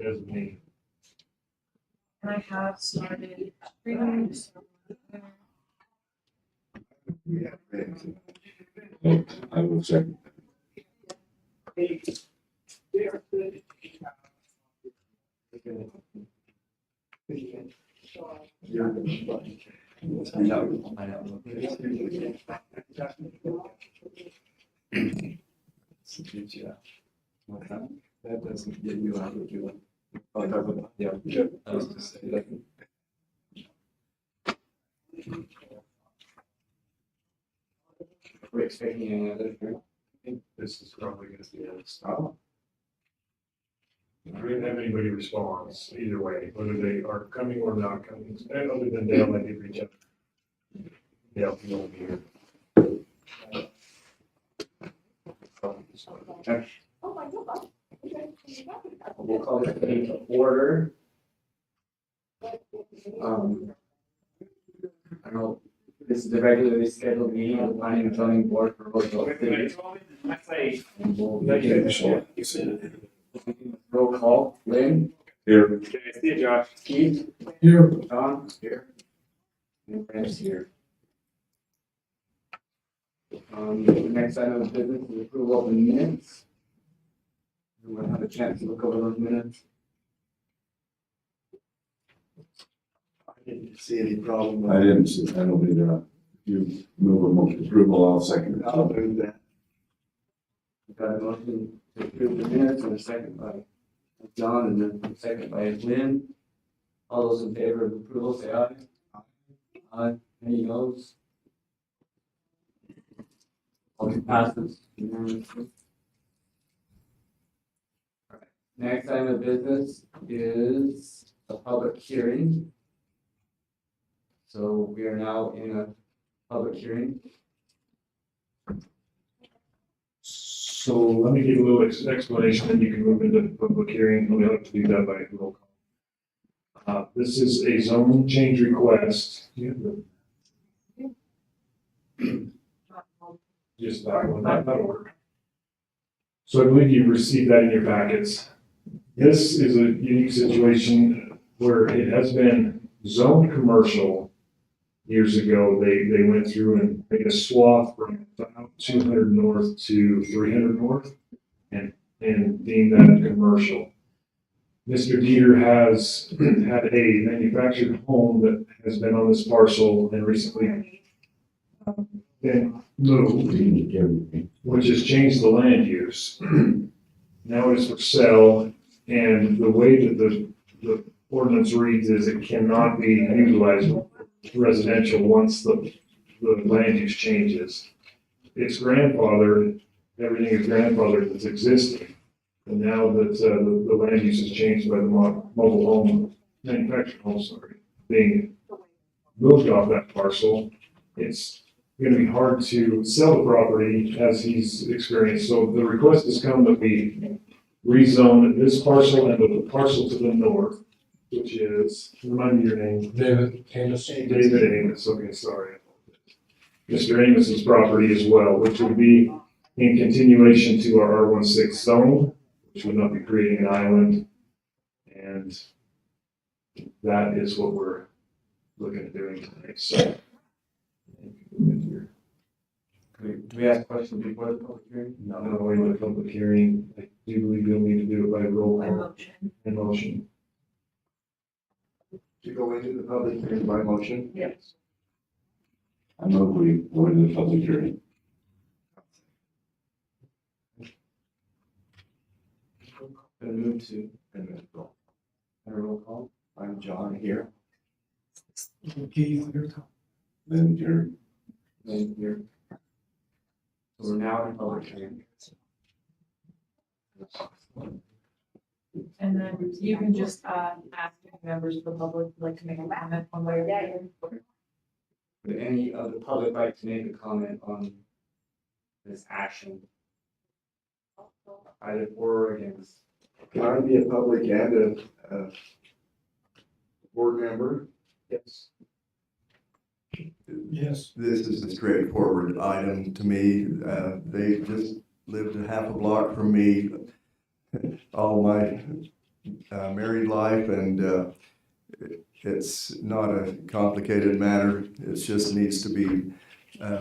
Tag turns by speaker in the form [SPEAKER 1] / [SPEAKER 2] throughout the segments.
[SPEAKER 1] designee.
[SPEAKER 2] And I have started reading.
[SPEAKER 3] I will second.
[SPEAKER 4] That doesn't get you out of doing. Yeah, I was just saying that.
[SPEAKER 5] We're expecting any other.
[SPEAKER 1] I think this is probably gonna be a stop. We didn't have anybody response either way, whether they are coming or not coming, and other than Dale, I did reach out. Yeah, he won't be here.
[SPEAKER 5] We'll call this meeting to order. I don't know, this is the regularly scheduled meeting of the Planning and Zoning Board for Roosevelt Utah. Roll call, Lynn,
[SPEAKER 3] Here.
[SPEAKER 5] Josh, Keith,
[SPEAKER 3] Here.
[SPEAKER 5] John, here. And Brent's here. The next item of business is approval of the minutes. Everyone have a chance to look over those minutes?
[SPEAKER 4] I didn't see any problem.
[SPEAKER 3] I didn't see, I don't either. You move a motion to approval, I'll second it.
[SPEAKER 4] I'll move that.
[SPEAKER 5] We've got a motion to approve the minutes and a second by John and then a second by Lynn. All those in favor of approval, say aye. Aye. Any noes? Motion passes unanimously. All right. Next item of business is a public hearing. So we are now in a public hearing.
[SPEAKER 1] So let me give a little explanation, and you can move into the public hearing. We'll have to do that by roll call. This is a zone change request. Just that one, that'll work. So I believe you received that in your packets. This is a unique situation where it has been zoned commercial. Years ago, they went through and made a swath from about 200 north to 300 north and deemed that commercial. Mr. Dieter has had a manufactured home that has been on this parcel and recently been moved, which has changed the land use. Now it is for sale, and the way that the ordinance reads is it cannot be utilized residential once the land use changes. It's grandfathered, everything is grandfathered that's existing. And now that the land use has changed by the mobile home, manufactured home, being moved off that parcel, it's gonna be hard to sell the property as he's experienced. So the request has come that we rezone this parcel and the parcel to the north, which is, remind me your name.
[SPEAKER 6] David Amos.
[SPEAKER 1] David Amos, okay, sorry. Mr. Amos's property as well, which would be in continuation to our R16 zone, which would not be creating an island. And that is what we're looking at doing tonight, so.
[SPEAKER 5] Do we have questions before the public hearing?
[SPEAKER 1] No, in the public hearing, I do believe you'll need to do it by roll
[SPEAKER 2] My
[SPEAKER 1] call
[SPEAKER 2] motion.
[SPEAKER 1] and motion.
[SPEAKER 4] To go into the public hearing by motion.
[SPEAKER 2] Yes.
[SPEAKER 3] I move we go into the public hearing.
[SPEAKER 5] Gonna move to a roll call.
[SPEAKER 4] I'm John here.
[SPEAKER 3] Then you're,
[SPEAKER 5] Lynn here. So we're now in public hearing.
[SPEAKER 2] And then you can just ask if members of the public would like to make a comment on where.
[SPEAKER 5] Would any of the public like to make a comment on this action? Either for or against?
[SPEAKER 4] Can I be a public and a board member?
[SPEAKER 5] Yes.
[SPEAKER 6] Yes.
[SPEAKER 4] This is a straightforward item to me. They just lived a half a block from me all my married life, and it's not a complicated matter. It just needs to be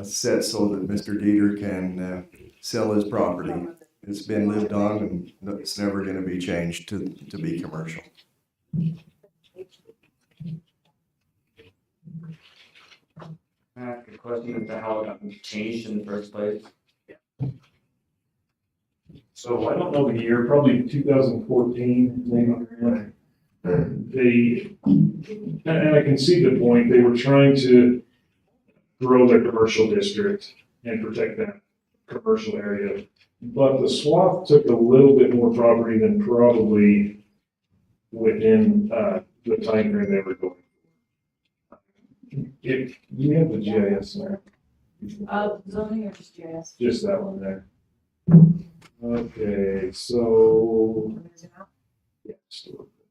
[SPEAKER 4] set so that Mr. Dieter can sell his property. It's been lived on, and it's never going to be changed to be commercial.
[SPEAKER 5] I ask a question as to how it got changed in the first place.
[SPEAKER 1] So I don't know the year, probably 2014, maybe. And I can see the point, they were trying to grow their commercial district and protect that commercial area. But the swath took a little bit more property than probably within the time frame they were going. If you have the GIS there,
[SPEAKER 2] Zoning or just GIS?
[SPEAKER 1] just that one there. Okay, so, yeah, just a little bit.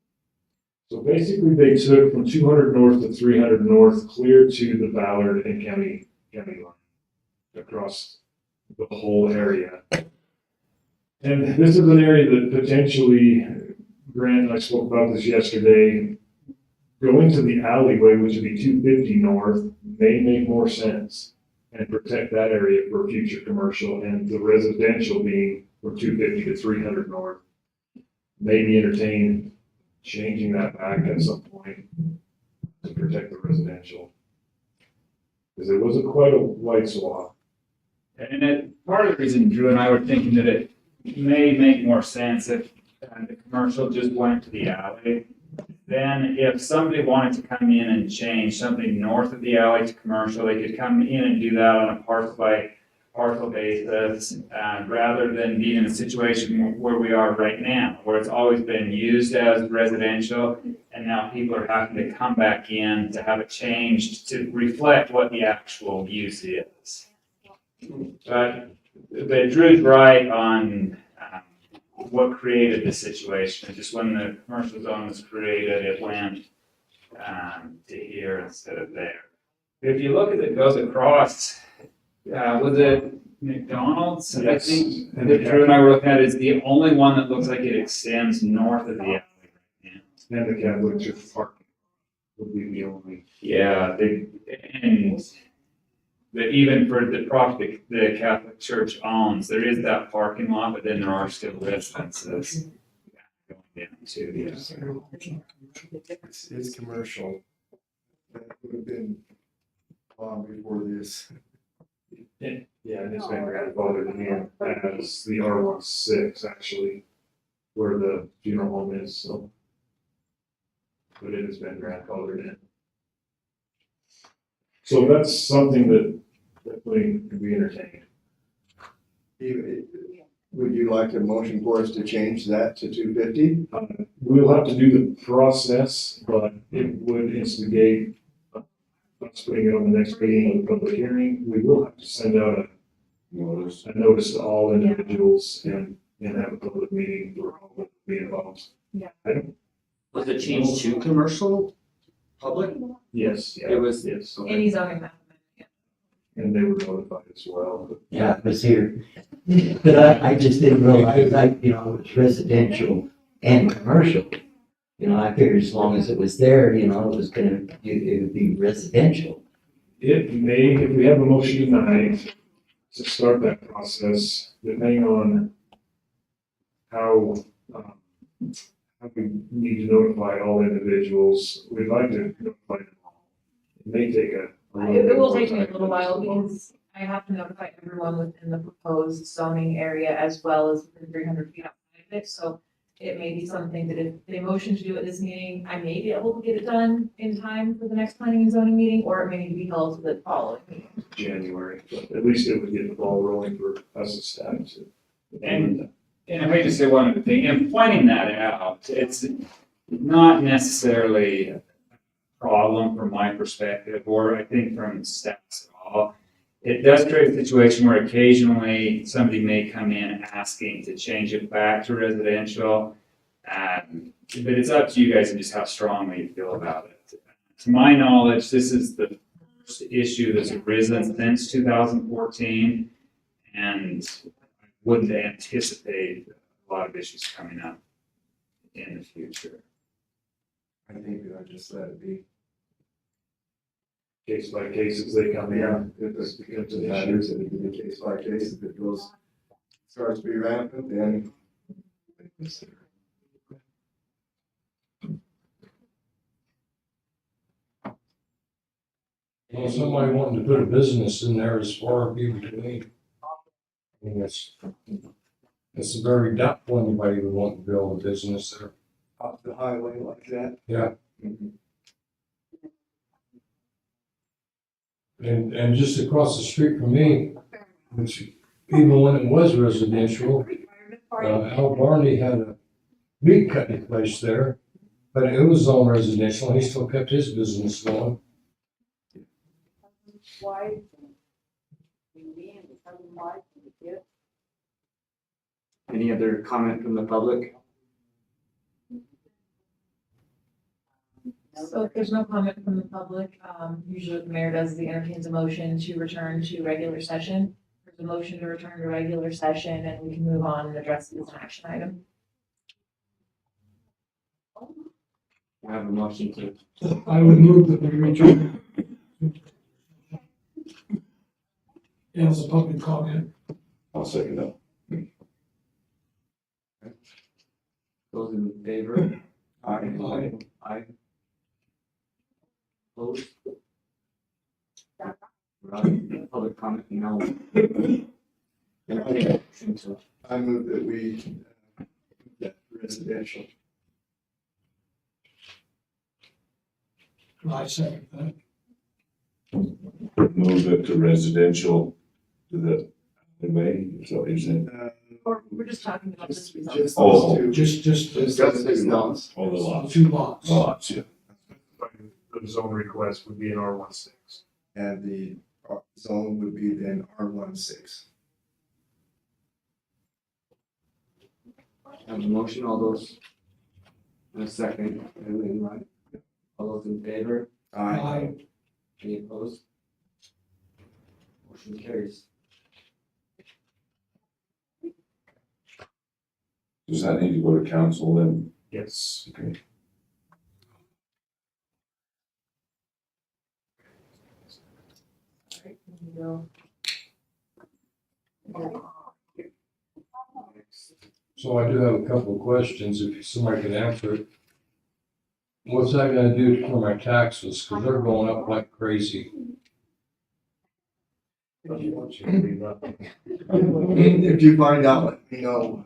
[SPEAKER 1] So basically, they took from 200 north to 300 north, clear to the Ballard and county line, across the whole area. And this is an area that potentially, Grant and I spoke about this yesterday, going to the alleyway, which would be 250 north, may make more sense and protect that area for future commercial, and the residential being from 250 to 300 north. Maybe entertain changing that back at some point to protect the residential. Because it wasn't quite a wide swath.
[SPEAKER 6] And part of the reason Drew and I were thinking that it may make more sense if the commercial just went to the alley. Then if somebody wanted to come in and change something north of the alley to commercial, they could come in and do that on a parcel by parcel basis, rather than being in a situation where we are right now, where it's always been used as residential, and now people are having to come back in to have it changed to reflect what the actual use is. But Drew's right on what created this situation. Just when the commercial zone was created, it went to here instead of there. If you look at it, goes across. Was it McDonald's? I
[SPEAKER 1] Yes.
[SPEAKER 6] think that Drew and I were looking at is the only one that looks like it extends north of the alley right now.
[SPEAKER 1] And the Catholic Church Park would be the only.
[SPEAKER 6] Yeah, but even for the property the Catholic Church owns, there is that parking lot, but then there are still residences going down too. Yeah.
[SPEAKER 4] It's commercial. That would have been long before this.
[SPEAKER 1] Yeah, and it's been grandfathered in as the R16 actually, where the funeral home is, so. But it has been grandfathered in. So that's something that definitely could be entertained.
[SPEAKER 4] Would you like a motion for us to change that to 250?
[SPEAKER 1] We'll have to do the process, but it would instigate us putting it on the next meeting of the public hearing. We will have to send out a notice to all individuals and have a public meeting for all of the involved.
[SPEAKER 2] Yeah.
[SPEAKER 5] Was it changed to commercial, public?
[SPEAKER 1] Yes, yeah.
[SPEAKER 5] It was-
[SPEAKER 1] Yes,
[SPEAKER 2] Any zoning map.
[SPEAKER 1] and they were notified as well. But
[SPEAKER 7] Yeah, I was here. But I just didn't realize, it's residential and commercial. I figured as long as it was there, it would be residential.
[SPEAKER 1] it may, if we have a motion tonight to start that process, depending on how we need to notify all individuals, we'd like to notify them all. It may take
[SPEAKER 2] It will take me a little while because I have to notify everyone within the proposed zoning area as well as within 300 feet outside of it. So it may be something that if they motion to do at this meeting, I may be able to get it done in time for the next planning and zoning meeting, or it may need to be held to the following meeting.
[SPEAKER 1] January, but at least it would get the ball rolling for us as staff to.
[SPEAKER 6] And if I just say one other thing, in pointing that out, it's not necessarily a problem from my perspective, or I think from staff's at all. It does create a situation where occasionally somebody may come in asking to change it back to residential. But it's up to you guys and just how strongly you feel about it. To my knowledge, this is the first issue that's arisen since 2014, and I wouldn't anticipate a lot of issues coming up. in the future.
[SPEAKER 4] I think we ought to just let it be.
[SPEAKER 1] Case by case as they come in.
[SPEAKER 4] If it's because of matters, it'd be case by case. If it goes, starts to be rampant, then.
[SPEAKER 8] Well, somebody wanting to put a business in there is far and few between. I mean, it's very doubtful anybody would want to build a business there.
[SPEAKER 4] Off the highway like that.
[SPEAKER 8] Yeah,
[SPEAKER 4] Mhm.
[SPEAKER 8] and just across the street from me, which even when it was residential, Al Barney had a meat cutting place there, but it was all residential, and he still kept his business going.
[SPEAKER 5] Any other comment from the public?
[SPEAKER 2] So if there's no comment from the public, usually what the mayor does is he entertains a motion to return to regular session. There's a motion to return to regular session and we can move on and address it as an action item.
[SPEAKER 5] I have a motion to,
[SPEAKER 9] I would move that we return. As a public comment.
[SPEAKER 3] I'll second that.
[SPEAKER 5] those in favor?
[SPEAKER 3] Aye.
[SPEAKER 5] Aye. Opposed? Right, public comment now. Motion to
[SPEAKER 4] I move that we, that residential.
[SPEAKER 9] I second that.
[SPEAKER 3] Move it to residential to the way, so is it?
[SPEAKER 2] Or we're just talking about this.
[SPEAKER 4] Just
[SPEAKER 3] Oh.
[SPEAKER 4] those two.
[SPEAKER 9] Just
[SPEAKER 4] Just those two lots.
[SPEAKER 3] All the lots.
[SPEAKER 9] two lots.
[SPEAKER 3] Lots, yeah.
[SPEAKER 1] The zone request would be in R16.
[SPEAKER 4] And the zone would be then R16.
[SPEAKER 5] have a motion, all those. And a second, everything right? All those in favor?
[SPEAKER 9] Aye.
[SPEAKER 5] Any opposed? Motion carries.
[SPEAKER 3] Does that need to go to council then?
[SPEAKER 1] Yes.
[SPEAKER 3] Okay.
[SPEAKER 8] So I do have a couple of questions, if somebody can answer it. What's that gonna do for my taxes, because they're going up like crazy?
[SPEAKER 4] If you find out, let me know.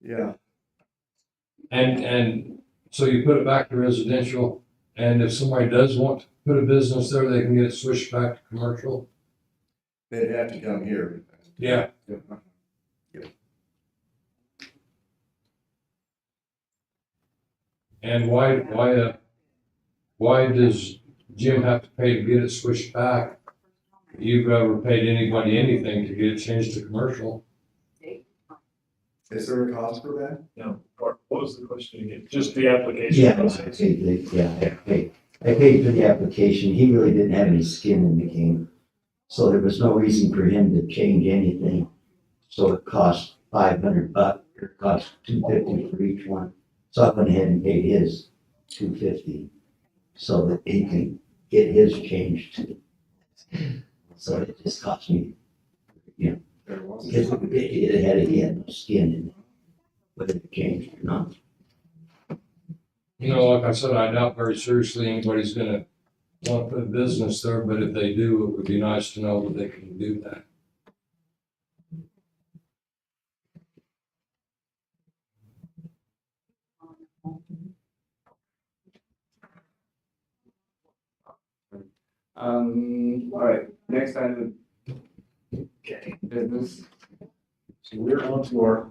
[SPEAKER 4] Yeah,
[SPEAKER 8] And so you put it back to residential, and if somebody does want to put a business there, they can get it switched back to commercial?
[SPEAKER 4] they'd have to come here.
[SPEAKER 8] Yeah. And why does Jim have to pay to get it switched back? You've ever paid anybody anything to get it changed to commercial?
[SPEAKER 4] Is there a cost for that?
[SPEAKER 1] No, what was the question again? Just the application
[SPEAKER 7] Yeah,
[SPEAKER 1] process.
[SPEAKER 7] I paid for the application. He really didn't have any skin in the game. So there was no reason for him to change anything. So it cost $500, or it cost $250 for each one. So I went ahead and paid his $250 so that he can get his changed too. So it just cost me,
[SPEAKER 4] There was.
[SPEAKER 7] because he had no skin in it, whether it changed or not.
[SPEAKER 8] You know, like I said, I doubt very seriously anybody's gonna want to put a business there, but if they do, it would be nice to know that they can do that.
[SPEAKER 5] All right, next item,
[SPEAKER 1] Okay,
[SPEAKER 5] business.
[SPEAKER 1] so we're on to our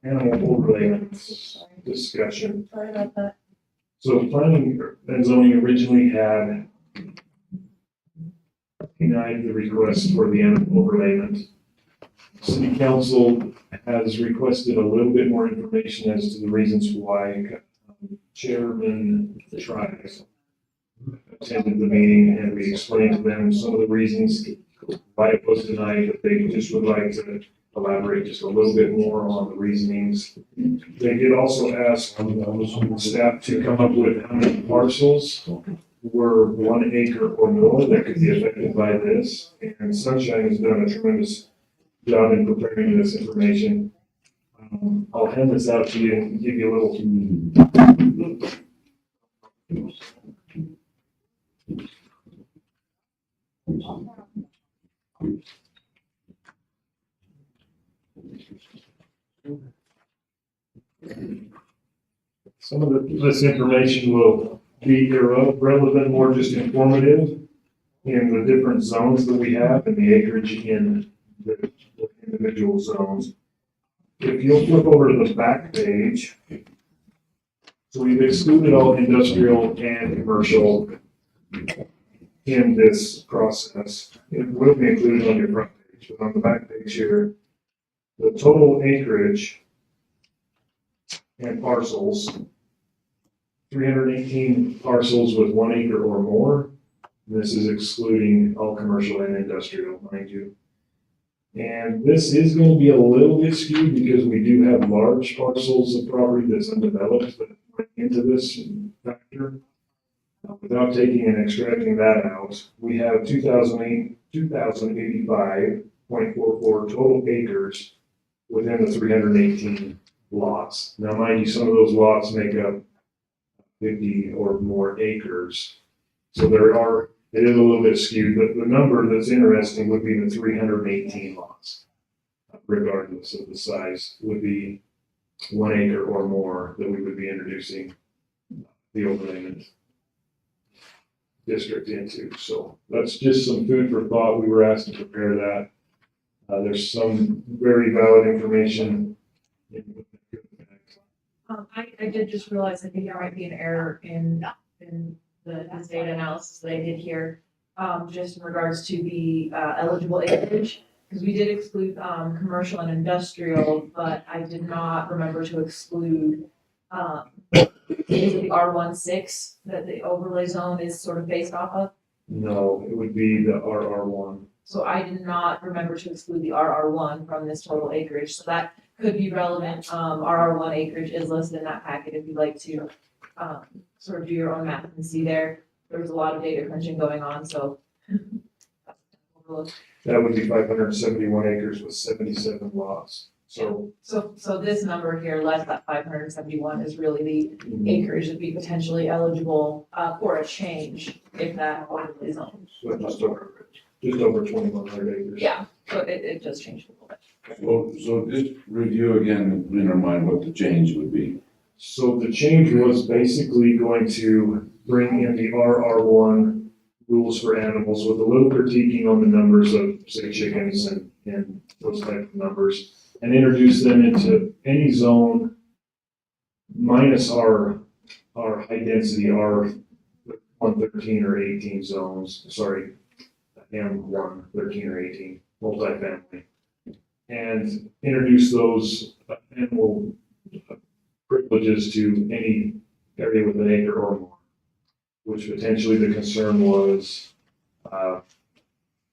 [SPEAKER 1] animal overlay discussion.
[SPEAKER 2] Sorry about that.
[SPEAKER 1] So planning and zoning originally had denied the request for the animal overlayment. City council has requested a little bit more information as to the reasons why. Chairman Trice attended the meeting and we explained to them some of the reasons why it was denied, but they just would like to elaborate just a little bit more on the reasonings. They did also ask staff to come up with how many parcels were 1 acre or more that could be affected by this. And Sunshine has done a tremendous job in preparing this information. I'll hand this out to you and give you a little. Some of this information will be irrelevant, more just informative in the different zones that we have and the acreage in the individual zones. If you'll flip over to the back page, so we've excluded all industrial and commercial in this process. It will be included on your front page, but on the back page here, the total acreage and parcels, 318 parcels with 1 acre or more. This is excluding all commercial and industrial, mind you. And this is going to be a little bit skewed because we do have large parcels of property that's undeveloped that went into this factor. Without taking and extracting that out, we have 2,085.44 total acres within the 318 lots. Now, mind you, some of those lots make up 50 or more acres. So it is a little bit skewed, but the number that's interesting would be the 318 lots. Regardless of the size, would be 1 acre or more that we would be introducing the overlay district into. So that's just some food for thought. We were asked to prepare that. There's some very valid information.
[SPEAKER 2] I did just realize I think there might be an error in this data analysis that I did here, just in regards to the eligible acreage, because we did exclude commercial and industrial, but I did not remember to exclude is it the R16 that the overlay zone is sort of based off of?
[SPEAKER 1] No, it would be the RR1.
[SPEAKER 2] So I did not remember to exclude the RR1 from this total acreage, so that could be relevant. RR1 acreage is listed in that packet if you'd like to sort of do your own math and see there. There was a lot of data crunching going on, so.
[SPEAKER 1] That would be 571 acres with 77 lots. So
[SPEAKER 2] this number here, less that 571, is really the acreage that be potentially eligible for a change if that overlay zone.
[SPEAKER 1] so just over 2,100 acres.
[SPEAKER 2] Yeah, so it does change a little bit.
[SPEAKER 3] So just review again in our mind what the change would be.
[SPEAKER 1] So the change was basically going to bring in the RR1 rules for animals with a little critiquing on the numbers of, say, chickens and those type of numbers, and introduce them into any zone minus our high density R113 or 18 zones, sorry, M1, 13 or 18, multifamily, and introduce those animal privileges to any area with an acre or more, which potentially the concern was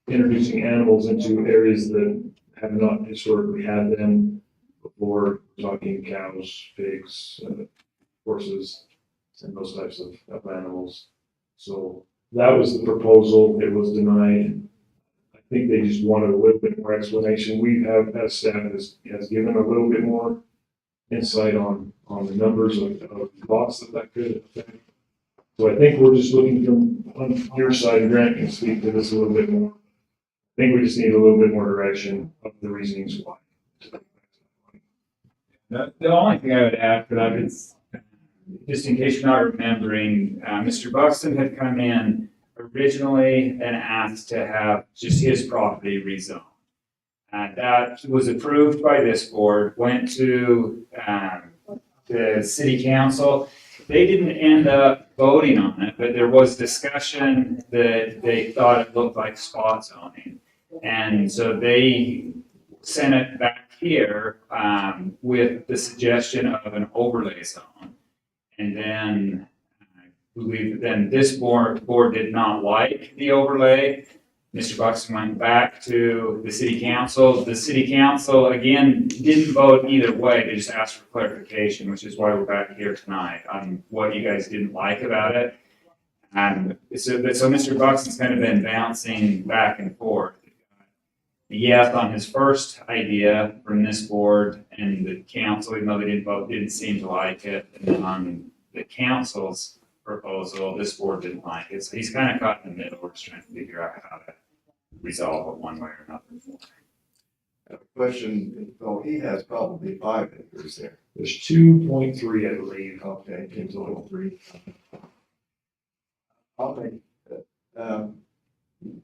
[SPEAKER 1] introducing animals into areas that have not historically had them before. We're talking cows, pigs, horses, and those types of animals. So that was the proposal. It was denied. I think they just wanted a little bit more explanation. We have, as staff, has given a little bit more insight on the numbers of lots that could affect. So I think we're just looking from on your side, Grant can speak to this a little bit more. I think we just need a little bit more direction of the reasonings why.
[SPEAKER 6] The only thing I would add for that is, just in case you're not remembering, Mr. Buxton had come in originally and asked to have just his property rezoned. That was approved by this board, went to the city council. They didn't end up voting on it, but there was discussion that they thought it looked like spot zoning. And so they sent it back here with the suggestion of an overlay zone. And then I believe then this board did not like the overlay. Mr. Buxton went back to the city council. The city council, again, didn't vote either way. They just asked for clarification, which is why we're back here tonight on what you guys didn't like about it. And so Mr. Buxton's kind of been bouncing back and forth. Yes, on his first idea from this board and the council, even though they didn't vote, didn't seem to like it. And on the council's proposal, this board didn't like it. So he's kind of caught in the middle. We're just trying to figure out how to resolve it one way or another.
[SPEAKER 4] Question, though, he has probably 5 acres there.
[SPEAKER 1] There's 2.3, I believe,
[SPEAKER 4] Okay.
[SPEAKER 1] in total.
[SPEAKER 4] Okay.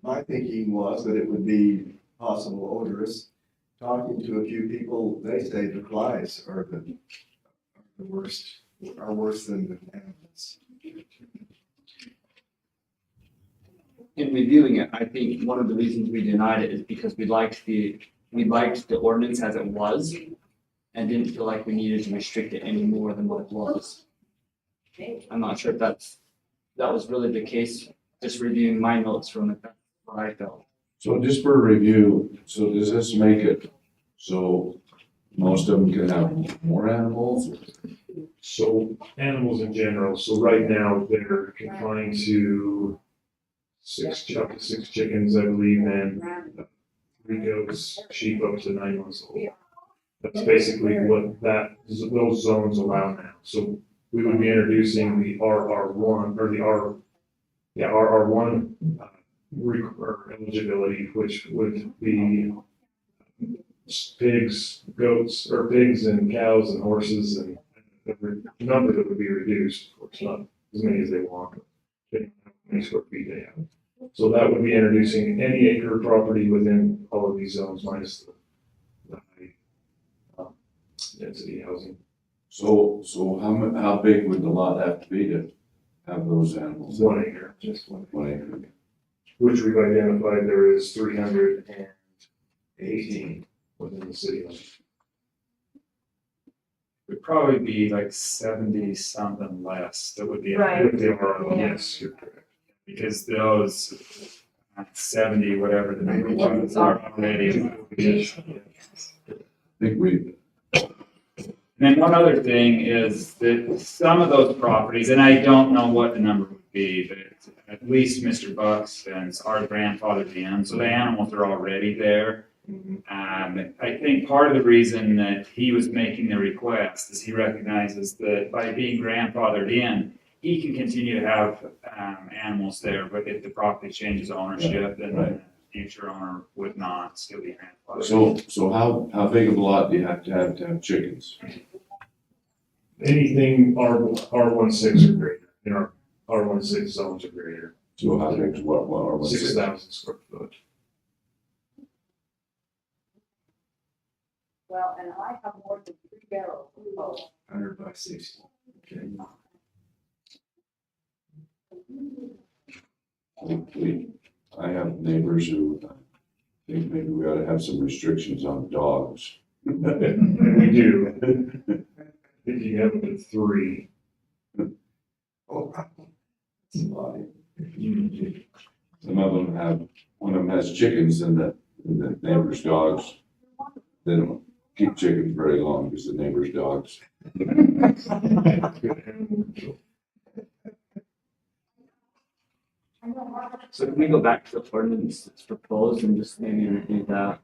[SPEAKER 4] My thinking was that it would be possible odorous. Talking to a few people, they say the flies are the worst, are worse than the animals.
[SPEAKER 5] In reviewing it, I think one of the reasons we denied it is because we liked the ordinance as it was and didn't feel like we needed to restrict it any more than what it was. I'm not sure if that was really the case, just reviewing my notes from it, that's what I felt.
[SPEAKER 3] So just for review, so does this make it so most of them can have more animals?
[SPEAKER 1] So animals in general, so right now they're confined to 6 chickens, I believe, and 3 goats, sheep up to 9 months old. That's basically what those zones allow now. So we would be introducing the RR1 or the RR1 or eligibility, which would be pigs, goats, or pigs and cows and horses, and the number that would be reduced, of course, not as many as they want, depending on how many square feet they have. So that would be introducing any acre property within all of these zones minus the high density housing.
[SPEAKER 3] So how big would the lot have to be to have those animals?
[SPEAKER 1] 1 acre, just 1 acre.
[SPEAKER 3] 1 acre.
[SPEAKER 1] Which we've identified there is 318 within the city limits.
[SPEAKER 6] Would probably be like 70 something less that would be.
[SPEAKER 2] Right.
[SPEAKER 1] If they are, yes, you're correct.
[SPEAKER 6] Because those 70, whatever the number was, are already.
[SPEAKER 3] I think we,
[SPEAKER 6] And then one other thing is that some of those properties, and I don't know what the number would be, but at least Mr. Buxton's are grandfathered in, so the animals are already there. I think part of the reason that he was making the request is he recognizes that by being grandfathered in, he can continue to have animals there, but if the property changes ownership, then the future owner would not still be grandfathered.
[SPEAKER 3] so how big of a lot do you have to have chickens?
[SPEAKER 1] Anything R16 or greater, in our R16 zones or greater,
[SPEAKER 3] So how big is what are
[SPEAKER 1] 6,000 square foot.
[SPEAKER 10] Well, and I have more than 3 barrels.
[SPEAKER 4] 100 by 60. Okay.
[SPEAKER 3] I have neighbors who think maybe we ought to have some restrictions on dogs.
[SPEAKER 1] And we do. If you have up to 3.
[SPEAKER 4] Oh, that's a lot.
[SPEAKER 3] Some of them have, one of them has chickens and the neighbor's dogs, they don't keep chickens very long because the neighbor's dogs.
[SPEAKER 5] So can we go back to the ordinance that's proposed and just maybe review that?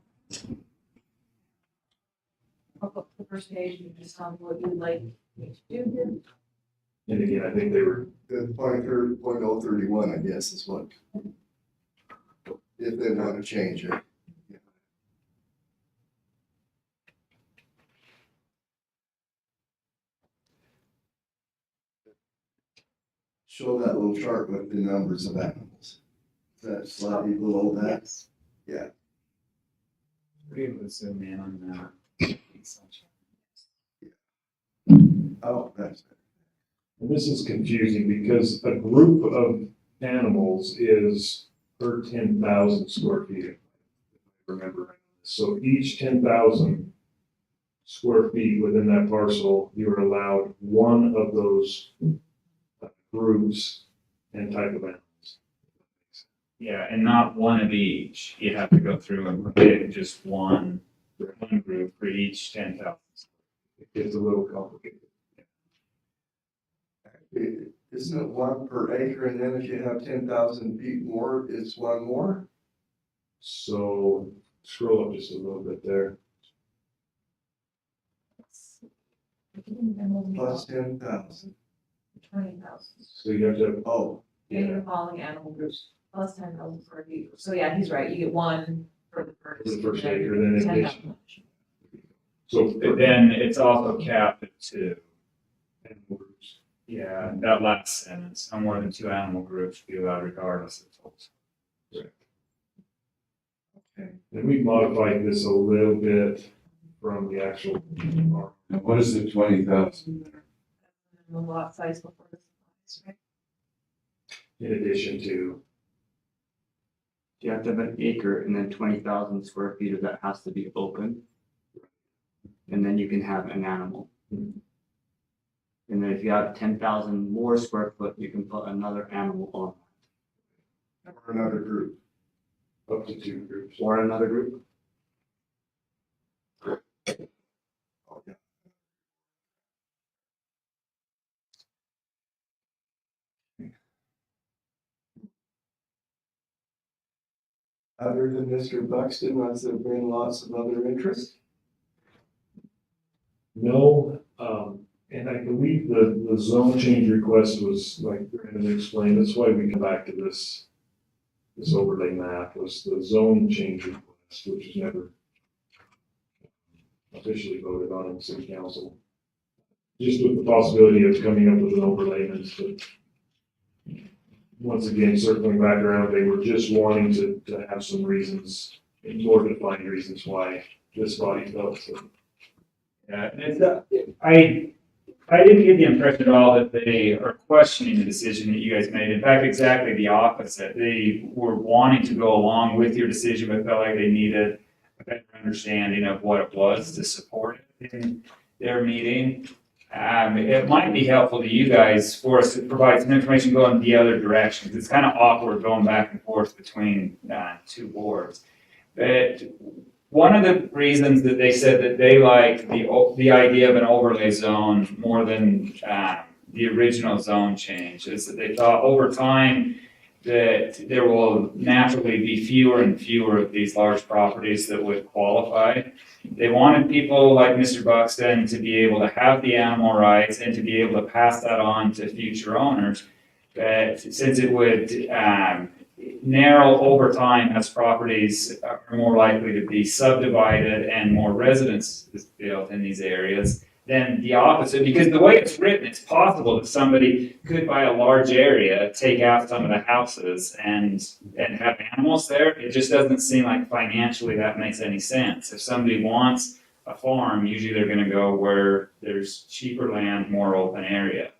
[SPEAKER 2] I'll go to the first page and just tell me what you'd like me to do here.
[SPEAKER 1] And again, I think they were,
[SPEAKER 4] The .031, I guess, is what, if they want to change it. Show that little chart with the numbers of animals. Is that slightly below that?
[SPEAKER 10] Yes.
[SPEAKER 4] Yeah.
[SPEAKER 6] We would zoom in on that.
[SPEAKER 4] Oh, that's
[SPEAKER 1] and this is confusing because a group of animals is per 10,000 square feet, if I remember right. So each 10,000 square feet within that parcel, you are allowed one of those groups and type of animals.
[SPEAKER 6] Yeah, and not one of each. You have to go through and pick just one group for each 10,000.
[SPEAKER 1] It gets a little complicated.
[SPEAKER 4] Isn't it one per acre, and then if you have 10,000 feet more, it's one more?
[SPEAKER 1] So scroll up just a little bit there.
[SPEAKER 4] Plus 10,000.
[SPEAKER 2] 20,000.
[SPEAKER 1] So you have to,
[SPEAKER 4] Oh,
[SPEAKER 2] And you're following animal groups plus 10,000 square feet. So yeah, he's right. You get one for the first.
[SPEAKER 1] For the first acre, then in
[SPEAKER 2] 10,000.
[SPEAKER 1] so.
[SPEAKER 6] But then it's also capped at 2.
[SPEAKER 1] Animal groups.
[SPEAKER 6] Yeah, that last sentence, no more than 2 animal groups be allowed regardless of total.
[SPEAKER 1] And we've modified this a little bit from the actual.
[SPEAKER 3] And what is the 20,000 there?
[SPEAKER 2] And the lot size before the supplies, right?
[SPEAKER 1] In addition to,
[SPEAKER 5] You have to have an acre and then 20,000 square feet of that has to be open. And then you can have an animal. And then if you have 10,000 more square foot, you can put another animal on,
[SPEAKER 4] or another group.
[SPEAKER 1] up to 2 groups.
[SPEAKER 5] or another group.
[SPEAKER 4] Oh, yeah. Other than Mr. Buxton, has there been lots of other interest?
[SPEAKER 1] No, and I believe the zone change request was, like Brandon explained, that's why we come back to this overlay map, was the zone change request, which was never officially voted on in city council. Just with the possibility of coming up with an overlay, and but once again, circling back around, they were just wanting to have some reasons, more defined reasons why this body felt so.
[SPEAKER 6] Yeah, I didn't get the impression at all that they are questioning the decision that you guys made. In fact, exactly the opposite. They were wanting to go along with your decision, but felt like they needed a better understanding of what it was to support it in their meeting. It might be helpful to you guys for us to provide some information going the other direction, because it's kind of awkward going back and forth between 2 boards. But one of the reasons that they said that they liked the idea of an overlay zone more than the original zone change is that they thought over time that there will naturally be fewer and fewer of these large properties that would qualify. They wanted people like Mr. Buxton to be able to have the animal rights and to be able to pass that on to future owners. But since it would narrow over time as properties are more likely to be subdivided and more residence is built in these areas, then the opposite, because the way it's written, it's possible that somebody could buy a large area, take out some of the houses and have animals there. It just doesn't seem like financially that makes any sense. If somebody wants a farm, usually they're gonna go where there's cheaper land, more open area.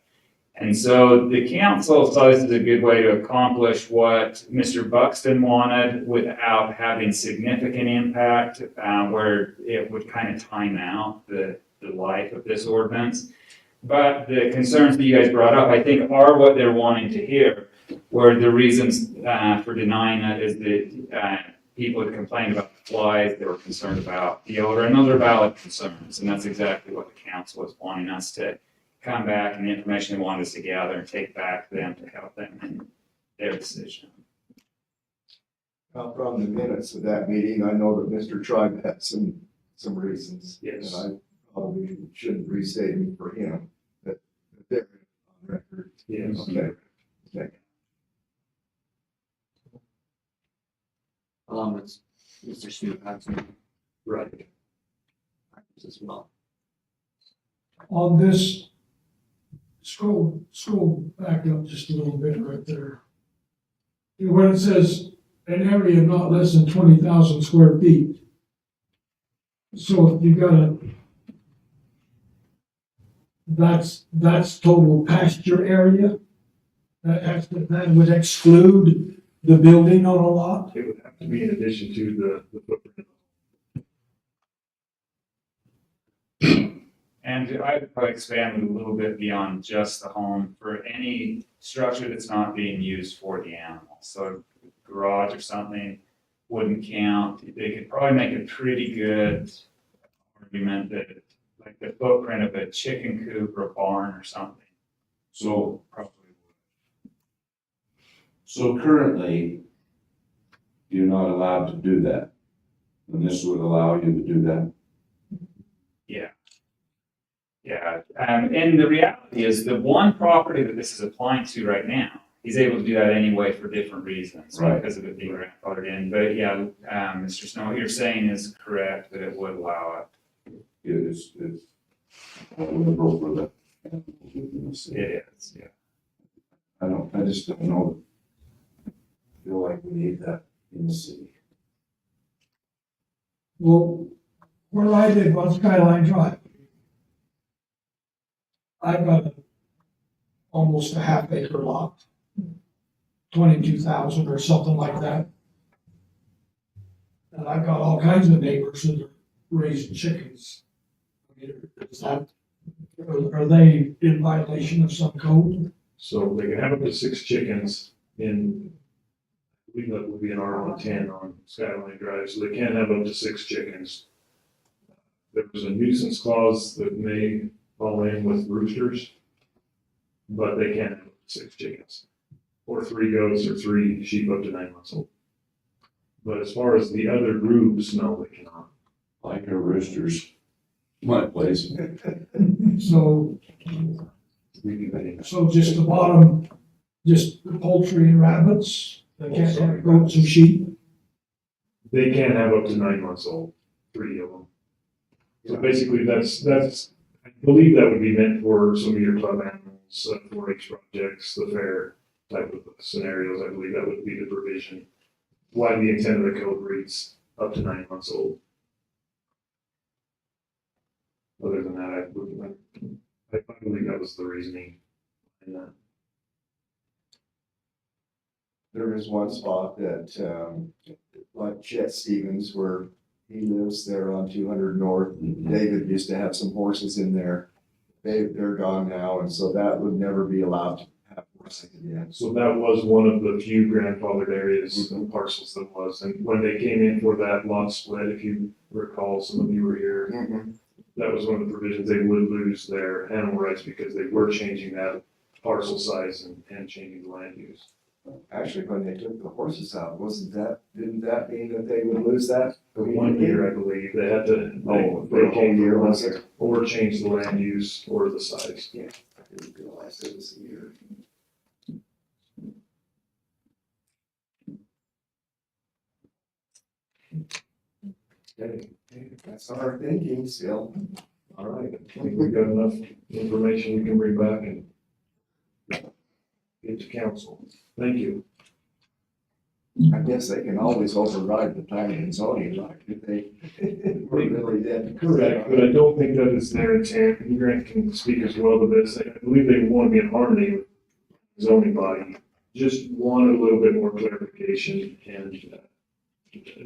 [SPEAKER 6] And so the council saw this as a good way to accomplish what Mr. Buxton wanted without having significant impact, where it would kind of time out the life of this ordinance. But the concerns that you guys brought up, I think, are what they're wanting to hear, where the reasons for denying it is that people had complained about the flies, they were concerned about the odor, and those are valid concerns, and that's exactly what the council is wanting us to come back and the information they want us to gather and take back to them to help them in their decision.
[SPEAKER 4] Now, from the minutes of that meeting, I know that Mr. Tribe had some reasons.
[SPEAKER 1] Yes.
[SPEAKER 4] And I probably shouldn't restate them for him, but they're on record.
[SPEAKER 1] Yes.
[SPEAKER 4] Okay.
[SPEAKER 5] Along with Mr. Snoop had some
[SPEAKER 1] Right.
[SPEAKER 5] items as well.
[SPEAKER 9] On this, scroll back up just a little bit right there. When it says an area of not less than 20,000 square feet. So if you've got that's total pasture area? That would exclude the building on a lot?
[SPEAKER 1] It would have to be in addition to the footprint.
[SPEAKER 6] And I'd probably expand it a little bit beyond just the home for any structure that's not being used for the animal. So garage or something wouldn't count. They could probably make a pretty good argument that like the footprint of a chicken coop or a barn or something.
[SPEAKER 3] So,
[SPEAKER 6] Probably
[SPEAKER 3] so currently, you're not allowed to do that. And this would allow you to do that.
[SPEAKER 6] Yeah. Yeah, and the reality is the one property that this is applying to right now, he's able to do that anyway for different reasons,
[SPEAKER 3] Right.
[SPEAKER 6] because of it being grandfathered in. But yeah, Mr. Snow, what you're saying is correct, that it would allow
[SPEAKER 3] It's liberal for the.
[SPEAKER 6] it. It is, yeah.
[SPEAKER 3] I just don't know. I feel like we need that in the city.
[SPEAKER 9] Well, where I live on Skyline Drive, I've got almost a half acre lot, 22,000 or something like that. And I've got all kinds of neighbors that are raising chickens. I mean, is that, are they in violation of some code?
[SPEAKER 1] So they can have up to 6 chickens in, I believe that would be an R110 on Skyline Drive, so they can have up to 6 chickens. There was a nuisance clause that may fall in with roosters, but they can't have up to 6 chickens. Or 3 goats or 3 sheep up to 9 months old. But as far as the other groups, no, they cannot.
[SPEAKER 3] Like our roosters, my place.
[SPEAKER 9] So,
[SPEAKER 1] We do that.
[SPEAKER 9] so just the bottom, just poultry and rabbits, they can't have goats and sheep?
[SPEAKER 1] They can have up to 9 months old, 3 of them. So basically, that's, I believe that would be meant for some of your club animals, 4-H projects, the fair type of scenarios. I believe that would be the provision. Why the intent of the code reads up to 9 months old. Other than that, I believe that was the reasoning in that.
[SPEAKER 4] There is one spot that, like Chet Stevens, where he lives there on 200 North. David used to have some horses in there. They're gone now, and so that would never be allowed to have horses again.
[SPEAKER 1] So that was one of the few grandfathered areas and parcels that was. And when they came in for that lot split, if you recall, some of you were here, that was one of the provisions. They would lose their animal rights because they were changing that parcel size and changing the land use.
[SPEAKER 4] Actually, when they took the horses out, didn't that mean that they would lose that?
[SPEAKER 1] For 1 year, I believe, they had to.
[SPEAKER 4] Oh, for a whole year, was it?
[SPEAKER 1] Or change the land use or the size.
[SPEAKER 4] Yeah, I didn't realize it was a year. Okay, that's our thinking still.
[SPEAKER 1] All right, I think we've got enough information we can bring back and get to council. Thank you.
[SPEAKER 4] I guess they can always override the planning and zoning, like if they really did.
[SPEAKER 1] Correct, but I don't think that is their intent, and Grant can speak as well to this. I believe they want to be in harmony with the zoning body, just want a little bit more clarification, and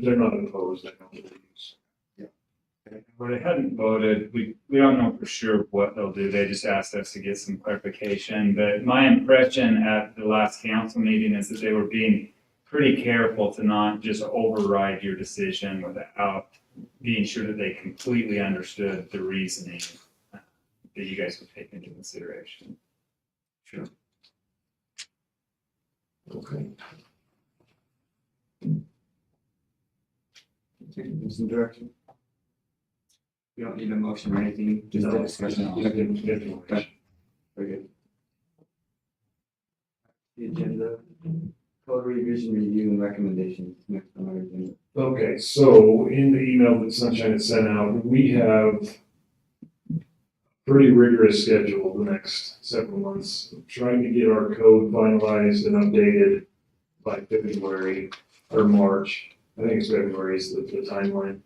[SPEAKER 1] they're not opposed, I don't believe.
[SPEAKER 6] Where they hadn't voted, we don't know for sure what they'll do. They just asked us to get some clarification. But my impression at the last council meeting is that they were being pretty careful to not just override your decision without being sure that they completely understood the reasoning that you guys would take into consideration.
[SPEAKER 1] Sure. Okay.
[SPEAKER 5] Some direction. We don't need a motion or anything, just a
[SPEAKER 1] No,
[SPEAKER 5] discussion.
[SPEAKER 1] just information.
[SPEAKER 5] Very good. The agenda, code revision review and recommendations, next on our agenda.
[SPEAKER 1] Okay, so in the email that Sunshine had sent out, we have pretty rigorous schedule the next several months, trying to get our code finalized and updated by February or March. I think it's February is the timeline.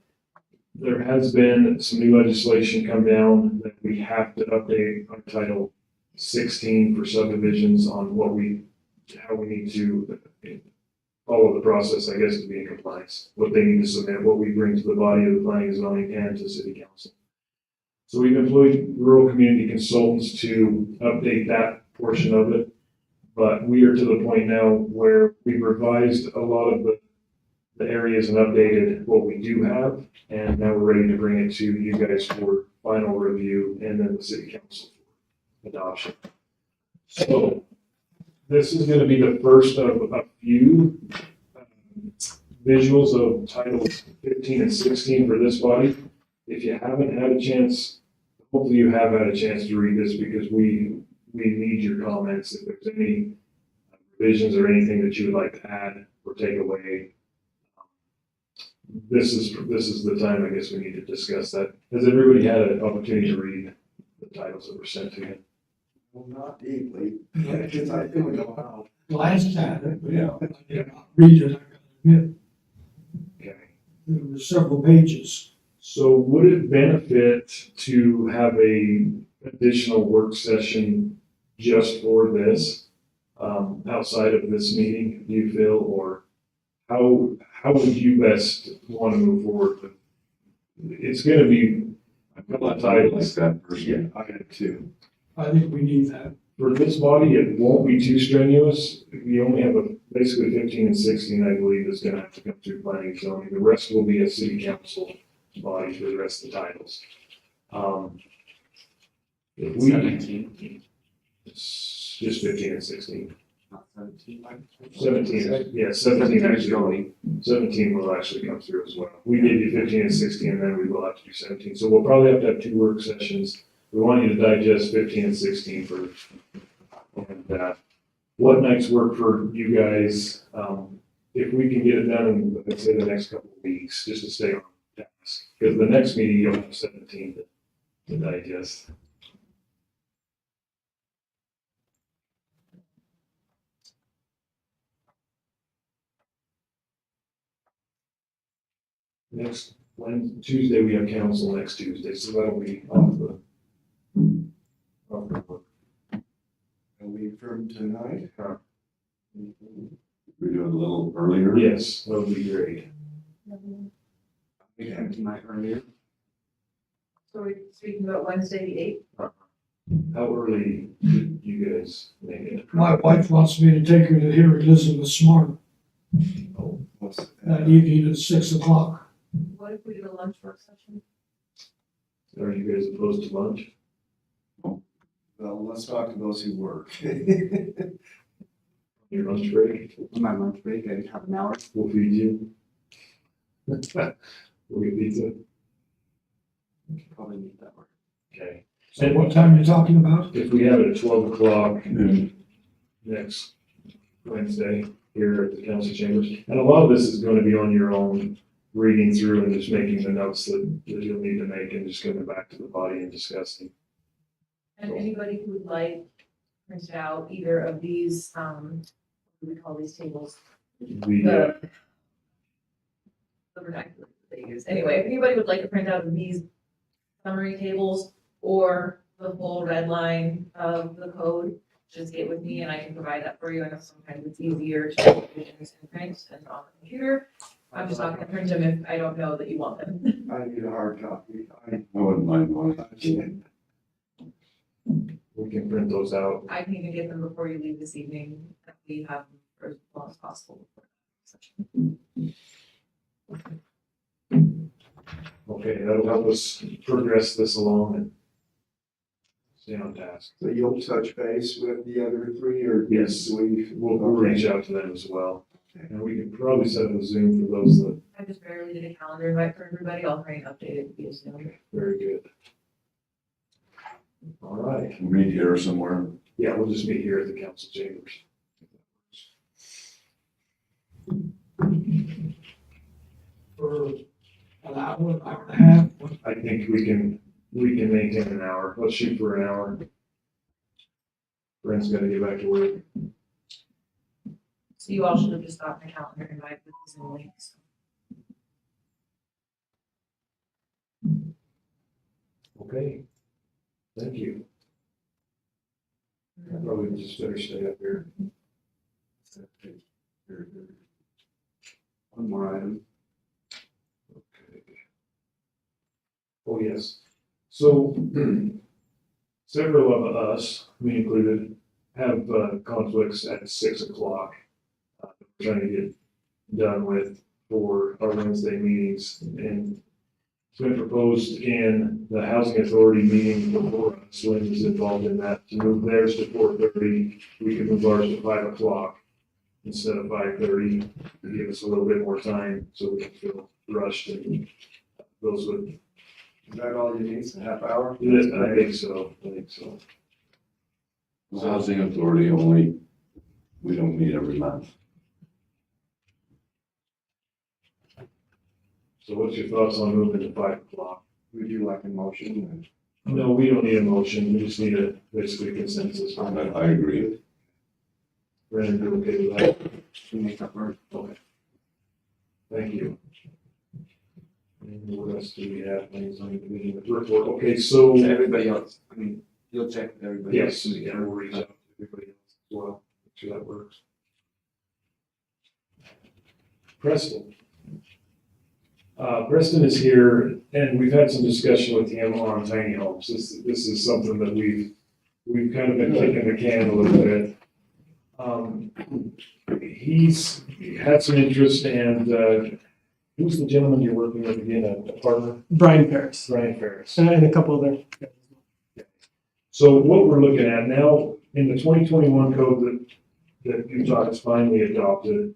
[SPEAKER 1] There has been some new legislation come down that we have to update our Title 16 for subdivisions on how we need to follow the process, I guess, to be in compliance, what they need to submit, what we bring to the body of the planning and zoning and to city council. So we've employed rural community consultants to update that portion of it. But we are to the point now where we've revised a lot of the areas and updated what we do have. And now we're ready to bring it to you guys for final review and then the city council for adoption. So this is gonna be the first of a few visuals of titles 15 and 16 for this body. If you haven't had a chance, hopefully you have had a chance to read this because we need your comments. If there's any revisions or anything that you would like to add or take away, this is the time I guess we need to discuss that. Has everybody had an opportunity to read the titles that were sent to you?
[SPEAKER 4] Well, not deeply, because I don't know how.
[SPEAKER 9] Last time,
[SPEAKER 3] Yeah.
[SPEAKER 9] I did not read it, I gotta admit,
[SPEAKER 1] Okay.
[SPEAKER 9] there were several pages.
[SPEAKER 1] So would it benefit to have a additional work session just for this, outside of this meeting, do you feel, or how would you best want to move forward? It's gonna be a couple of titles.
[SPEAKER 3] That person.
[SPEAKER 1] I had two.
[SPEAKER 9] I think we need that.
[SPEAKER 1] For this body, it won't be too strenuous. You only have basically 15 and 16, I believe, is gonna have to come through planning and zoning. The rest will be a city council body for the rest of the titles. If we,
[SPEAKER 5] 17,
[SPEAKER 1] it's just 15 and 16.
[SPEAKER 5] not 17.
[SPEAKER 1] 17, yeah, 17 actually, 17 will actually come through as well. We gave you 15 and 16, and then we will have to do 17. So we'll probably have to have two work sessions. We want you to digest 15 and 16 first. And, what nights work for you guys? If we can get it done in, let's say, the next couple of weeks, just to stay on task. Because the next meeting, you'll have 17 to digest. Tuesday, we have council next Tuesday, so that'll be off the work.
[SPEAKER 4] A week from tonight?
[SPEAKER 3] We do it a little earlier.
[SPEAKER 1] Yes, that'll be great.
[SPEAKER 5] We have tonight earlier.
[SPEAKER 2] So we're speaking about Wednesday, the eighth?
[SPEAKER 1] How early did you guys make it?
[SPEAKER 9] My wife wants me to take her to hear Elizabeth Smart
[SPEAKER 4] What's
[SPEAKER 9] that evening at 6 o'clock.
[SPEAKER 2] What if we do a lunch work session?
[SPEAKER 1] Are you guys opposed to lunch?
[SPEAKER 4] Well, let's talk to those who work.
[SPEAKER 1] Your lunch break?
[SPEAKER 5] On my lunch break, I have an hour.
[SPEAKER 1] We'll feed you. We'll get pizza.
[SPEAKER 5] Probably need that work.
[SPEAKER 1] Okay.
[SPEAKER 9] So what time are you talking about?
[SPEAKER 1] If we have it at 12 o'clock
[SPEAKER 3] Noon.
[SPEAKER 1] next Wednesday here at the council chambers. And a lot of this is going to be on your own, reading through and just making the notes that you'll need to make and just coming back to the body and discussing.
[SPEAKER 2] And anybody who would like printed out either of these, what do we call these tables?
[SPEAKER 1] The,
[SPEAKER 2] The vernacular that they use. Anyway, if anybody would like a printout of these summary tables or the full red line of the code, just get with me and I can provide that for you. I know sometimes it's easier to make revisions in print than on the computer. I'm just not gonna print them if I don't know that you want them.
[SPEAKER 4] I need a hard copy.
[SPEAKER 3] I wouldn't mind one.
[SPEAKER 1] we can print those out.
[SPEAKER 2] I can even get them before you leave this evening, if we have them for as long as possible.
[SPEAKER 1] Okay, that'll help us progress this along and stay on task.
[SPEAKER 4] So you'll touch base with the other three, or?
[SPEAKER 1] Yes. We'll reach out to them as well.
[SPEAKER 4] Okay.
[SPEAKER 1] And we can probably set up a Zoom for those that,
[SPEAKER 2] I just barely did a calendar invite for everybody. I'll try and update it via Zoom.
[SPEAKER 1] very good. All right.
[SPEAKER 3] Meet here somewhere.
[SPEAKER 1] Yeah, we'll just meet here at the council chambers.
[SPEAKER 9] For an hour and a half?
[SPEAKER 1] I think we can maintain an hour. Let's shoot for an hour. Brent's gotta get back to work.
[SPEAKER 2] So you all should have just gotten a calendar invite with the Zoom links.
[SPEAKER 1] Okay. Thank you. I probably just better stay up here.
[SPEAKER 5] One more item.
[SPEAKER 1] Okay. Oh, yes. So several of us, me included, have conflicts at 6 o'clock. We're trying to get done with for our Wednesday meetings, and it's been proposed in the housing authority meeting before us, Lynn is involved in that, to move theirs to 4:30. We can move ours to 5 o'clock instead of 5:30, to give us a little bit more time so we can feel rushed and those would.
[SPEAKER 4] Is that all you need, a half hour?
[SPEAKER 1] I think so, I think so.
[SPEAKER 3] The housing authority only, we don't meet every month.
[SPEAKER 1] So what's your thoughts on moving to 5 o'clock?
[SPEAKER 4] Would you like a motion?
[SPEAKER 1] No, we don't need a motion, we just need a basically consensus.
[SPEAKER 3] I agree.
[SPEAKER 1] Brennan, you okay with that?
[SPEAKER 5] To make that work.
[SPEAKER 1] Okay. Thank you. And what else do we have? Things on the report. Okay, so.
[SPEAKER 5] Everybody else, I mean, you'll check with everybody.
[SPEAKER 1] Yes, yeah, we'll reach out to everybody else as well, make sure that works. Preston. Preston is here, and we've had some discussion with him on tiny homes. This is something that we've kind of been kicking the can a little bit. He's had some interest, and who's the gentleman you're working with again, a partner?
[SPEAKER 11] Brian Paris,
[SPEAKER 1] Brian Ferris.
[SPEAKER 11] and a couple other.
[SPEAKER 1] So what we're looking at now, in the 2021 code that Utah has finally adopted,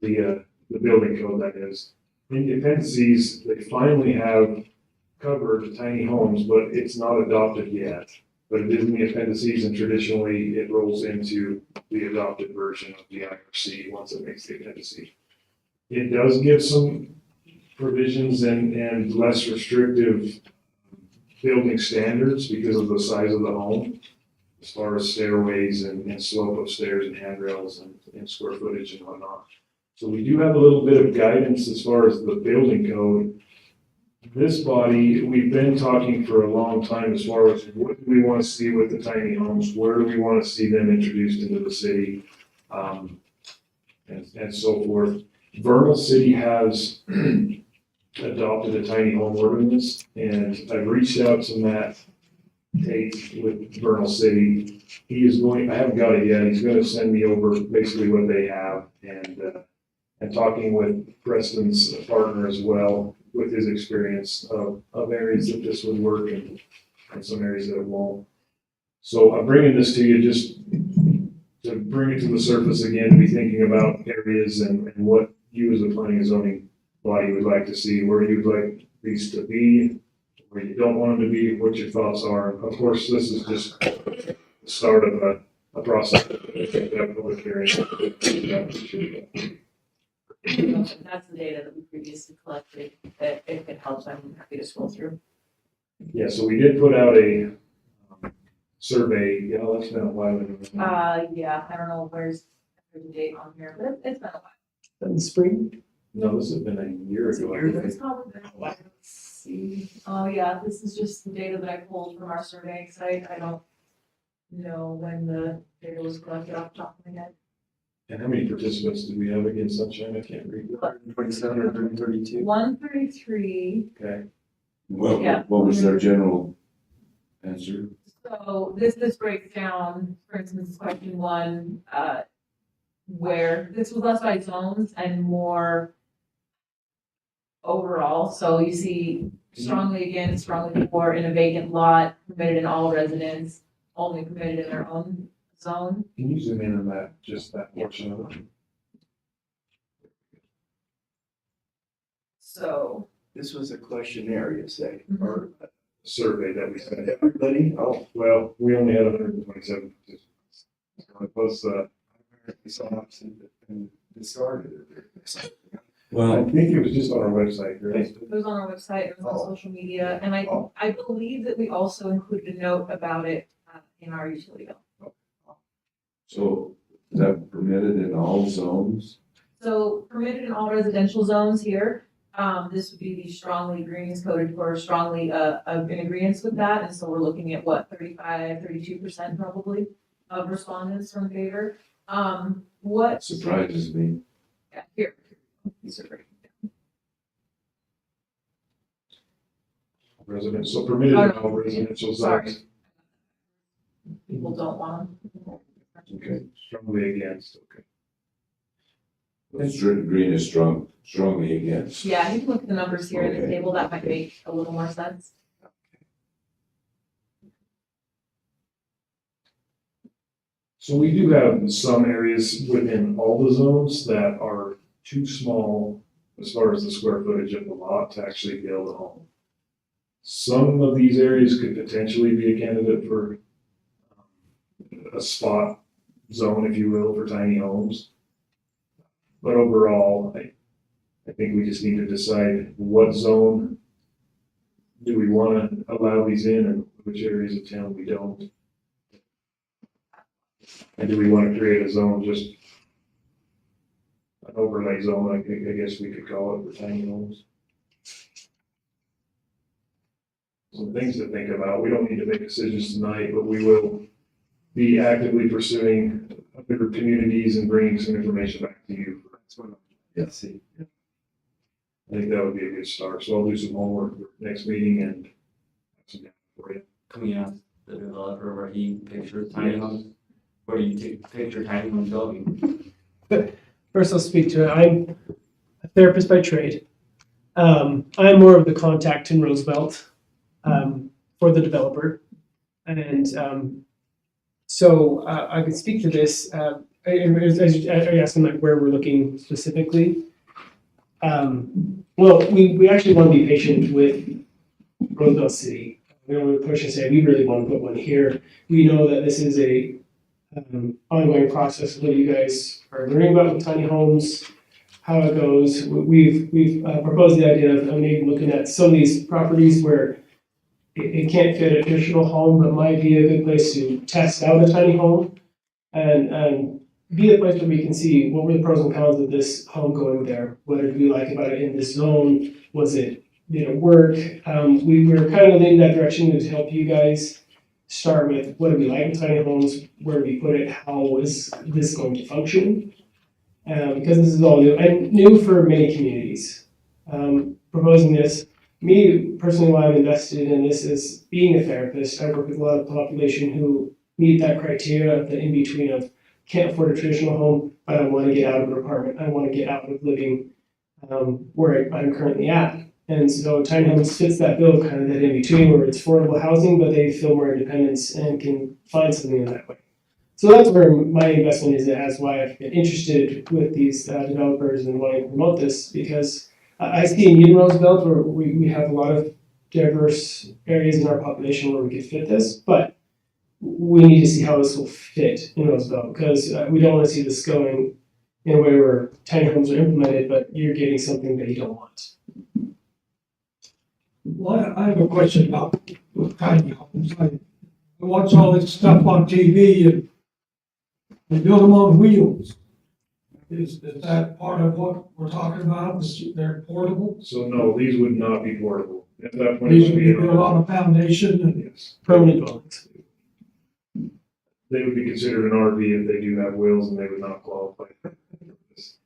[SPEAKER 1] the building code that is, in the appendices, they finally have covered tiny homes, but it's not adopted yet. But it is in the appendices, and traditionally it rolls into the adopted version of the IRC once it makes the appendices. It does give some provisions and less restrictive building standards because of the size of the home, as far as stairways and slope of stairs and handrails and square footage and whatnot. So we do have a little bit of guidance as far as the building code. This body, we've been talking for a long time as far as what do we want to see with the tiny homes? Where do we want to see them introduced into the city? And so forth. Vernal City has adopted a tiny home ordinance, and I've reached out to Matt Tate with Vernal City. He is going, I haven't got it yet, he's gonna send me over basically what they have, and talking with Preston's partner as well, with his experience of areas that this would work and some areas that it won't. So I'm bringing this to you just to bring it to the surface again, to be thinking about areas and what you as a planning and zoning body would like to see, where you'd like these to be, where you don't want them to be, what your thoughts are. Of course, this is just the start of a process. That public hearing.
[SPEAKER 2] That's the data that we previously collected, that if it helps, I'm happy to scroll through.
[SPEAKER 1] Yeah, so we did put out a survey, yeah, that's been a while ago.
[SPEAKER 2] Yeah, I don't know where's the date on here, but it's been a while.
[SPEAKER 11] In the spring?
[SPEAKER 1] No, this has been a year ago. I think.
[SPEAKER 2] It's probably been a while. Let's see. Oh, yeah, this is just the data that I pulled from our survey site. I don't know when the data was collected off the top of my head.
[SPEAKER 1] And how many participants did we have again, Sunshine? I can't read.
[SPEAKER 5] 27 or 32.
[SPEAKER 2] 133.
[SPEAKER 1] Okay.
[SPEAKER 2] Yeah.
[SPEAKER 3] What was their general answer?
[SPEAKER 2] So this breaks down, for instance, question one, where this was less by zones and more overall. So you see strongly against, strongly for, in a vacant lot, permitted in all residents, only permitted in their own zone.
[SPEAKER 1] Can you zoom in on that, just that portion of it?
[SPEAKER 2] So.
[SPEAKER 4] This was a questionnaire, you say,
[SPEAKER 2] Mhm.
[SPEAKER 4] or
[SPEAKER 1] Survey that we sent.
[SPEAKER 4] everybody? Oh,
[SPEAKER 1] Well, we only had 127 participants. So it was,
[SPEAKER 4] apparently so much and discarded it.
[SPEAKER 1] I
[SPEAKER 3] Well,
[SPEAKER 1] think it was just on our website, right?
[SPEAKER 2] It was on our website, it was on
[SPEAKER 4] Oh.
[SPEAKER 2] social media, and I believe that we also included a note about it in our utility bill.
[SPEAKER 3] so is that permitted in all zones?
[SPEAKER 2] So permitted in all residential zones here, this would be the strongly greens coded for strongly, in agreement with that, and so we're looking at what, 32% probably of respondents from favor. What,
[SPEAKER 3] Surprises me.
[SPEAKER 2] yeah, here, these are great.
[SPEAKER 1] Residents, so permitted in all residential
[SPEAKER 2] Sorry.
[SPEAKER 1] zones.
[SPEAKER 2] People don't want them.
[SPEAKER 3] Okay.
[SPEAKER 1] Strongly against, okay.
[SPEAKER 3] Green is strongly against.
[SPEAKER 2] Yeah, you can look at the numbers here in the
[SPEAKER 3] Okay.
[SPEAKER 2] table, that might make a little more sense.
[SPEAKER 1] So we do have some areas within all the zones that are too small as far as the square footage of the lot to actually build a home. Some of these areas could potentially be a candidate for a spot zone, if you will, for tiny homes. But overall, I think we just need to decide what zone do we want to allow these in and which areas of town we don't. And do we want to create a zone, just an overlay zone, I guess we could call it, for tiny homes? Some things to think about. We don't need to make decisions tonight, but we will be actively pursuing other communities and bringing some information back to you.
[SPEAKER 4] Yes.
[SPEAKER 1] I think that would be a good start. So I'll do some homework for next meeting and have some data for you.
[SPEAKER 5] Can we ask the developer where he pictures tiny homes? Where do you picture tiny homes going?
[SPEAKER 11] First, I'll speak to it. I'm a therapist by trade. I'm more of the contact in Roosevelt for the developer. And so I can speak to this. Are you asking like where we're looking specifically? Well, we actually want to be patient with Roosevelt City. We don't want to push and say, we really want to put one here. We know that this is a ongoing process. What you guys are learning about with tiny homes, how it goes. We've proposed the idea of maybe looking at some of these properties where it can't fit a traditional home, but might be a good place to test out a tiny home and be a place where we can see what were the pros and cons of this home going there. What did we like about it in this zone? Was it, work? We were kind of leaning that direction to help you guys start with what do we like with tiny homes, where do we put it, how is this going to function? Because this is all new and new for many communities. Proposing this, me personally, why I'm invested in this is being a therapist. I work with a lot of population who meet that criteria of the in-between of can't afford a traditional home, but I want to get out of an apartment. I want to get out of living where I'm currently at. And so tiny homes fits that bill, kind of that in between where it's affordable housing, but they feel more independence and can find something in that way. So that's where my investment is as why I've been interested with these developers and wanting to promote this, because I see in Roosevelt where we have a lot of diverse areas in our population where we could fit this, but we need to see how this will fit in Roosevelt, because we don't want to see this going in a way where tiny homes are implemented, but you're getting something that you don't want.
[SPEAKER 9] Well, I have a question about tiny homes. I watch all this stuff on TV and they build them on wheels. Is that part of what we're talking about? They're portable?
[SPEAKER 1] So no, these would not be portable. At that point,
[SPEAKER 9] These
[SPEAKER 1] it
[SPEAKER 9] would
[SPEAKER 1] would
[SPEAKER 9] be
[SPEAKER 1] be
[SPEAKER 9] built on a foundation and
[SPEAKER 1] yes.
[SPEAKER 11] Permanent dwellings.
[SPEAKER 1] They would be considered an RV if they do have wheels, and they would not qualify for this.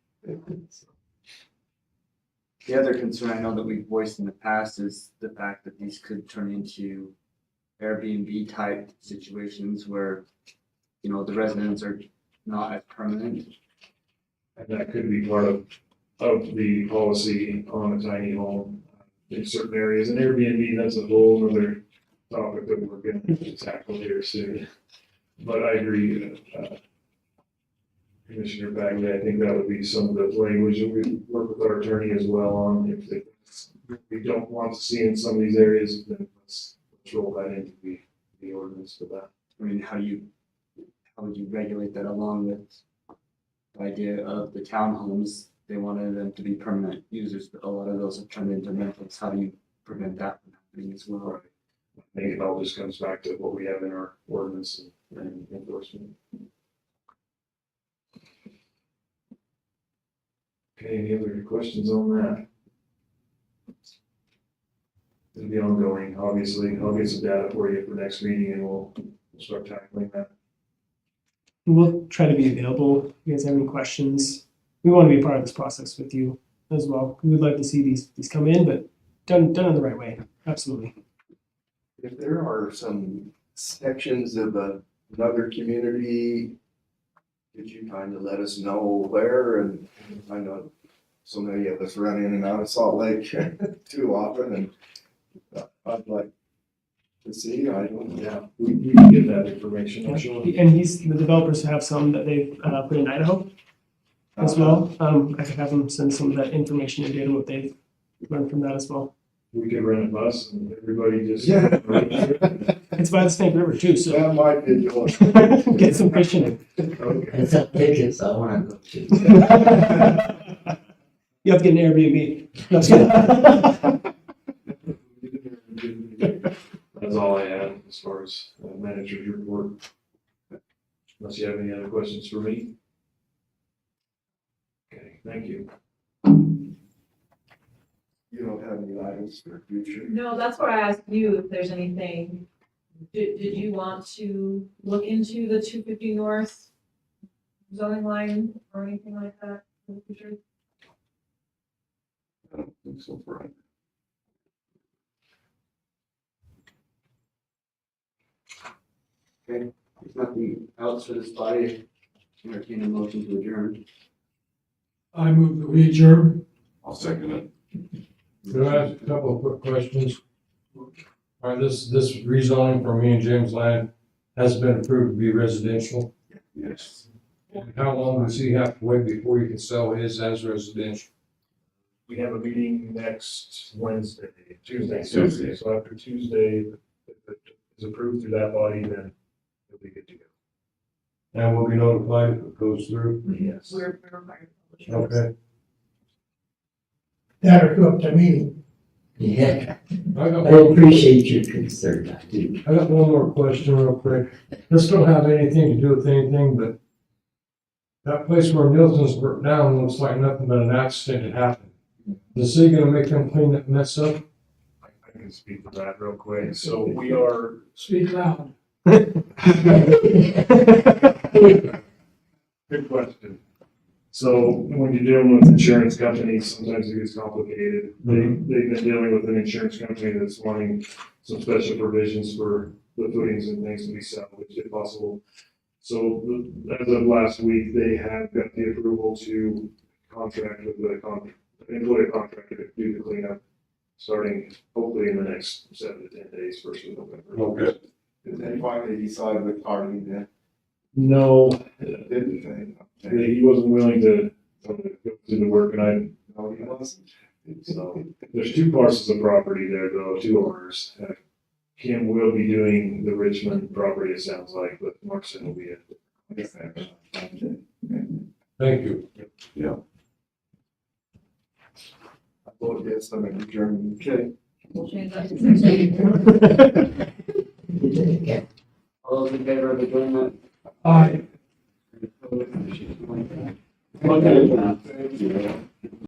[SPEAKER 5] The other concern I know that we've voiced in the past is the fact that these could turn into Airbnb type situations where, the residents are not as permanent.
[SPEAKER 1] And that could be part of the policy on a tiny home in certain areas. And Airbnb, that's a whole other topic that we're going to tackle here soon. But I agree, Commissioner Bagley, I think that would be some of the language that we work with our attorney as well on. If we don't want to see in some of these areas, then let's roll that into the ordinance for that.
[SPEAKER 5] I mean, how would you regulate that along with the idea of the townhomes? They wanted them to be permanent users, but a lot of those have turned into rentals. How do you prevent that from happening as well?
[SPEAKER 1] I think it all just comes back to what we have in our ordinance and enforcement. Okay, any other questions on that? It'll be ongoing, obviously. I'll get some data for you for next meeting and we'll start tackling that.
[SPEAKER 11] We'll try to be available if you guys have any questions. We want to be a part of this process with you as well. We would like to see these come in, but done in the right way. Absolutely.
[SPEAKER 4] If there are some sections of another community could you kind of let us know where? And I know so many of us run in and out of Salt Lake too often, and I'd like to see, I don't know.
[SPEAKER 1] Yeah, we can get that information, I'm sure.
[SPEAKER 11] And the developers have some that they've put in Idaho as well. I could have them send some of that information and data, what they've learned from that as well.
[SPEAKER 1] We could rent a bus and everybody just.
[SPEAKER 4] Yeah.
[SPEAKER 11] It's by the Snake River too, so
[SPEAKER 4] That might be yours.
[SPEAKER 11] get some fishing.
[SPEAKER 1] Okay.
[SPEAKER 7] And some tickets I wanna go to.
[SPEAKER 11] You have to get an Airbnb. No, just kidding.
[SPEAKER 1] That's all I have as far as manager's report. Unless you have any other questions for me? Okay, thank you.
[SPEAKER 4] You don't have any items for future?
[SPEAKER 2] No, that's why I asked you if there's anything. Did you want to look into the 250 North zoning line or anything like that in the future?
[SPEAKER 3] I don't think so, Brian.
[SPEAKER 5] Okay, if nothing else for this body, entertain a motion to adjourn.
[SPEAKER 9] I move that we adjourn.
[SPEAKER 3] I'll second it.
[SPEAKER 8] Could I ask a couple of quick questions? All right, this rezoning for me and Jim's land has been approved to be residential.
[SPEAKER 3] Yes.
[SPEAKER 8] And how long does he have to wait before he can sell his as residential?
[SPEAKER 1] We have a meeting next Tuesday.
[SPEAKER 3] Tuesday.
[SPEAKER 1] So after Tuesday, if it is approved through that body, then it'll be good to go.
[SPEAKER 8] And we'll be notified if it goes through?
[SPEAKER 1] Yes.
[SPEAKER 2] We're required to publish.
[SPEAKER 8] Okay.
[SPEAKER 9] That or go up to meeting.
[SPEAKER 7] Yeah,
[SPEAKER 8] I got
[SPEAKER 7] I
[SPEAKER 8] one,
[SPEAKER 7] appreciate your concern, I do.
[SPEAKER 8] I got one more question real quick. This don't have anything to do with anything, but that place where Nilton's burnt down looks like nothing but an accident had happened. Is he gonna make them clean that mess up?
[SPEAKER 1] I can speak to that real quick. So we are,
[SPEAKER 9] Speak loud.
[SPEAKER 1] good question. So when you're dealing with insurance companies, sometimes it gets complicated. They've been dealing with an insurance company that's wanting some special provisions for the footings and things to be salvaged if possible. So as of last week, they have got the approval to contract with employ a contractor to do the cleanup, starting hopefully in the next 7 to 10 days, 1st of November.
[SPEAKER 8] Okay.
[SPEAKER 4] Did they finally decide with Harley then?
[SPEAKER 1] No,
[SPEAKER 4] Didn't they?
[SPEAKER 1] he wasn't willing to go through the work, and
[SPEAKER 4] No, he wasn't.
[SPEAKER 1] so there's 2 parcels of property there, though, 2 owners. Kim will be doing the Richmond property, it sounds like, but Markson will be it.
[SPEAKER 8] Thank you.
[SPEAKER 3] Yeah.
[SPEAKER 4] I vote yes, I'm in Germany. Okay.
[SPEAKER 2] We'll change that to 6.
[SPEAKER 5] All those in favor of adjournment?
[SPEAKER 9] Aye.
[SPEAKER 5] Okay.
[SPEAKER 4] Thank you.